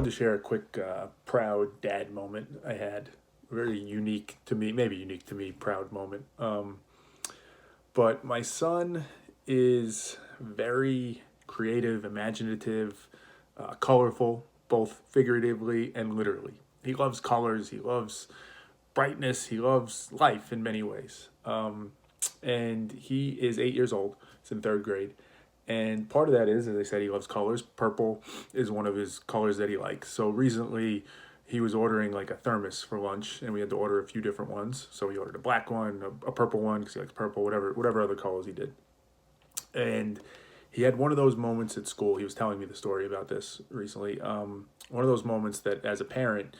to share a quick proud dad moment I had. Very unique to me, maybe unique to me, proud moment. But my son is very creative, imaginative, colorful, both figuratively and literally. He loves colors, he loves brightness, he loves life in many ways. And he is 8 years old, he's in third grade. And part of that is, as I said, he loves colors. Purple is one of his colors that he likes. So recently, he was ordering like a thermos for lunch, and we had to order a few different ones. So he ordered a black one, a purple one because he likes purple, whatever other colors he did. And he had one of those moments at school. He was telling me the story about this recently. One of those moments that, as a parent,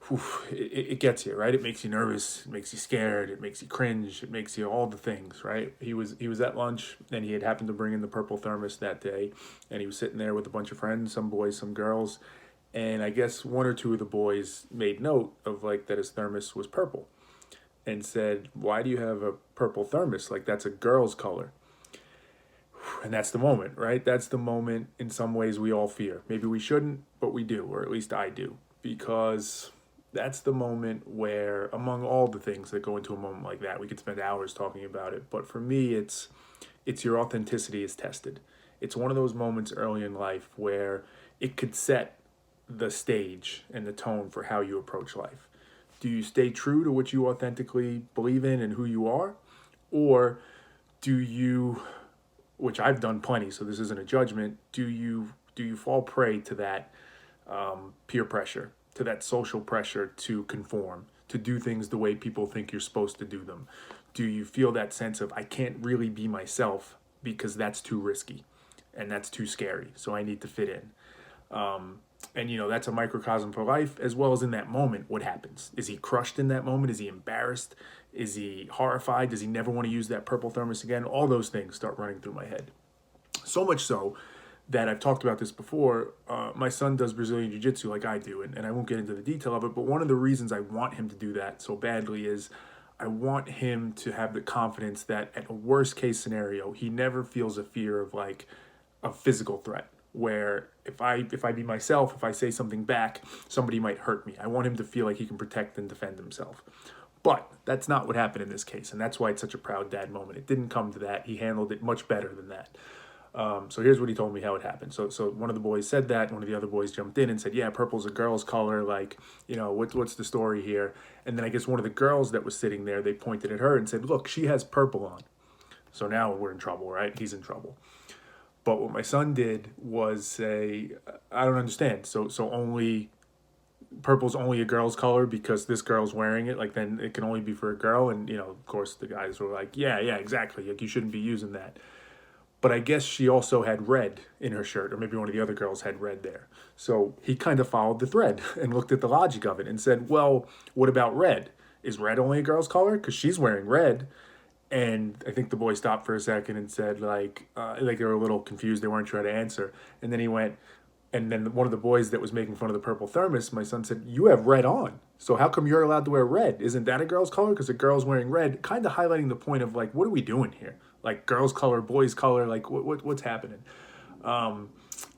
whew, it gets you, right. It makes you nervous, it makes you scared, it makes you cringe, it makes you all the things, right. He was at lunch, and he had happened to bring in the purple thermos that day, and he was sitting there with a bunch of friends, some boys, some girls, and I guess one or two of the boys made note of like that his thermos was purple, and said, why do you have a purple thermos, like that's a girl's color. And that's the moment, right? That's the moment in some ways we all fear. Maybe we shouldn't, but we do, or at least I do, because that's the moment where, among all the things that go into a moment like that, we could spend hours talking about it. But for me, it's your authenticity is tested. It's one of those moments early in life where it could set the stage and the tone for how you approach life. Do you stay true to what you authentically believe in and who you are? Or do you, which I've done plenty, so this isn't a judgment, do you fall prey to that peer pressure, to that social pressure to conform, to do things the way people think you're supposed to do them? Do you feel that sense of, I can't really be myself because that's too risky and that's too scary, so I need to fit in? And that's a microcosm for life, as well as in that moment, what happens? Is he crushed in that moment? Is he embarrassed? Is he horrified? Does he never want to use that purple thermos again? All those things start running through my head. So much so that I've talked about this before. My son does Brazilian Jiu Jitsu like I do, and I won't get into the detail of it, but one of the reasons I want him to do that so badly is I want him to have the confidence that at a worst case scenario, he never feels a fear of like a physical threat where if I be myself, if I say something back, somebody might hurt me. I want him to feel like he can protect and defend himself. But that's not what happened in this case, and that's why it's such a proud dad moment. It didn't come to that. He handled it much better than that. So here's what he told me how it happened. So one of the boys said that. One of the other boys jumped in and said, "Yeah, purple's a girl's color. Like, what's the story here?" And then I guess one of the girls that was sitting there, they pointed at her and said, "Look, she has purple on." So now we're in trouble, right? He's in trouble. But what my son did was say, "I don't understand. So only purple's only a girl's color because this girl's wearing it. Like then it can only be for a girl." And of course, the guys were like, "Yeah, exactly. Like you shouldn't be using that." But I guess she also had red in her shirt, or maybe one of the other girls had red there. So he kind of followed the thread and looked at the logic of it and said, "Well, what about red? Is red only a girl's color? Because she's wearing red." And I think the boy stopped for a second and said, like they were a little confused. They weren't sure how to answer. And then he went, and then one of the boys that was making fun of the purple thermos, my son said, "You have red on. So how come you're allowed to wear red? Isn't that a girl's color? Because a girl's wearing red." Kind of highlighting the point of like, what are we doing here? Like girls' color, boys' color, like what's happening?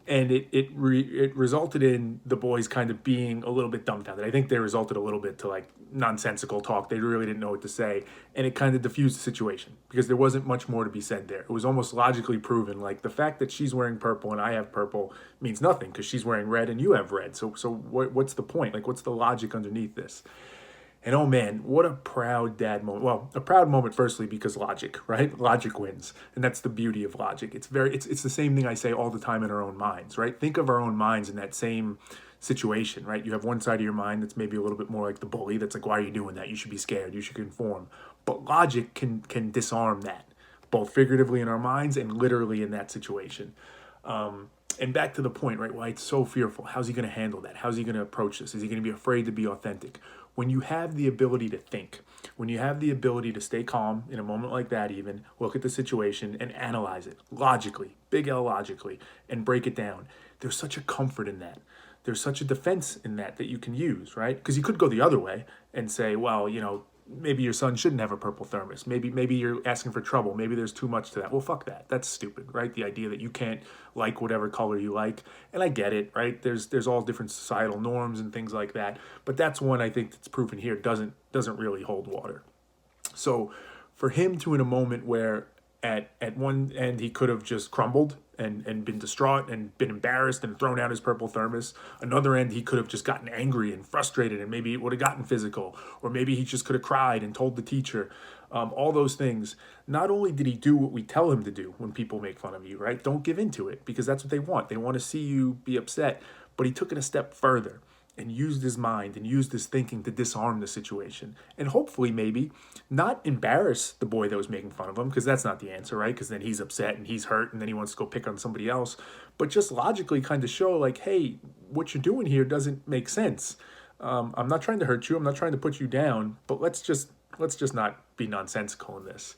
And it resulted in the boys kind of being a little bit dumbfounded. I think they resulted a little bit to like nonsensical talk. They really didn't know what to say, and it kind of diffused the situation because there wasn't much more to be said there. It was almost logically proven. Like the fact that she's wearing purple and I have purple means nothing because she's wearing red and you have red. So what's the point? Like what's the logic underneath this? And oh man, what a proud dad moment. Well, a proud moment firstly because logic, right? Logic wins. And that's the beauty of logic. It's the same thing I say all the time in our own minds, right? Think of our own minds in that same situation, right? You have one side of your mind that's maybe a little bit more like the bully that's like, why are you doing that? You should be scared. You should conform. But logic can disarm that, both figuratively in our minds and literally in that situation. And back to the point, right? Why it's so fearful. How's he going to handle that? How's he going to approach this? Is he going to be afraid to be authentic? When you have the ability to think, when you have the ability to stay calm in a moment like that, even look at the situation and analyze it logically, big L logically, and break it down, there's such a comfort in that. There's such a defense in that you can use, right? Because you could go the other way and say, well, maybe your son shouldn't have a purple thermos. Maybe you're asking for trouble. Maybe there's too much to that. Well, fuck that. That's stupid, right? The idea that you can't like whatever color you like. And I get it, right? There's all different societal norms and things like that. But that's one I think that's proven here doesn't really hold water. So for him to, in a moment where at one end he could have just crumbled and been distraught and been embarrassed and thrown out his purple thermos, another end he could have just gotten angry and frustrated and maybe it would have gotten physical, or maybe he just could have cried and told the teacher. All those things. Not only did he do what we tell him to do when people make fun of you, right? Don't give in to it, because that's what they want. They want to see you be upset. But he took it a step further and used his mind and used his thinking to disarm the situation. And hopefully, maybe, not embarrass the boy that was making fun of him, because that's not the answer, right? Because then he's upset and he's hurt and then he wants to go pick on somebody else. But just logically kind of show, like, hey, what you're doing here doesn't make sense. I'm not trying to hurt you. I'm not trying to put you down. But let's just not be nonsensical in this.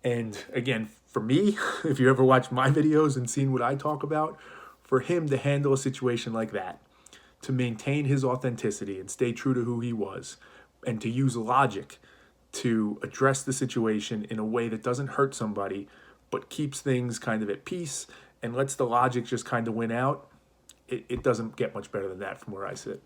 And again, for me, if you ever watched my videos and seen what I talk about, for him to handle a situation like that, to maintain his authenticity and stay true to who he was, and to use logic to address the situation in a way that doesn't hurt somebody, but keeps things kind of at peace and lets the logic just kind of win out, it doesn't get much better than that from where I sit.